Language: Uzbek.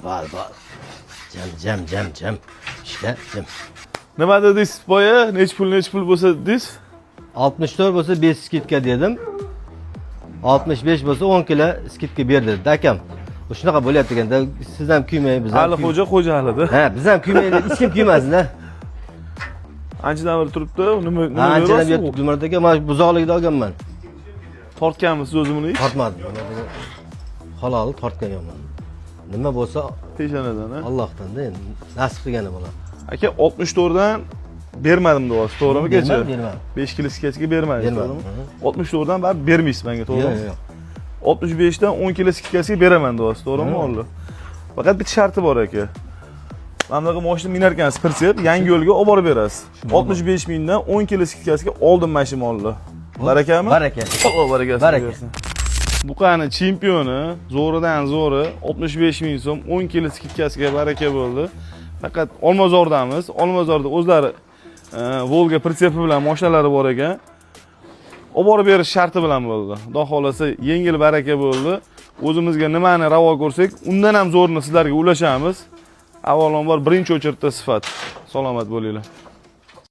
bal. Jam. İşte jam. Nima dedingiz boya? Nech pul bo'lsa dedingiz? 64 bo'lsa 5 skitka dedim. 65 bo'lsa 10 kilo skitka berdi akam. Shunaqa bo'lyapti ekanda. Siz ham kuymang, biz ham. Ali xo'jalida. Ha, biz ham kuymaylik, hech kim kuymasin-da. Anchadan beri turibdi. Nima Anchadan beri Gulmurod aka, men buzoqlikda olganman. Tortganmisiz o'zi buni? Tortmadim. Halol tortgan yo'qman. Nima bo'lsa Peshonadan, ha? Allohdan-da endi nasib qilgani bo'ladi. Aka 64 dan bermadim deyapsiz, to'g'rimi kecha? Bermadim. 5 kilo sketchga bermadingiz, Bermadim. to'g'rimi? 64 dan baribir bermaysiz menga, to'g'rimi? Yo'q. 65 dan 10 kilo sketchga beraman deyapsiz, to'g'rimi o'g'li? Faqat bitta sharti bor aka. Mana bunaqa mashina minar ekansiz, prinsip, yangi yo'lga olib borib berasiz. 65 mingdan 10 kilo sketchga oldim mashina molni. Barakami? Baraka. Alloh barakasi Baraka. bersin. Bu qani chempioni, zo'ridan zo'ri 65 ming so'm 10 kilo skidkasiga baraka bo'ldi. Faqat Olmazordamiz. Olmazorda o'zlari Volga pritsepi bilan mashinalari bor ekan. Olib borib berish sharti bilan bo'ldi. Xudo xolasa yengil baraka bo'ldi. O'zimizga nimani ravo ko'rsak, undan ham zo'rini sizlarga ulashamiz. Avvalambor birinchi o'chirtda sifat. Salomat bo'linglar.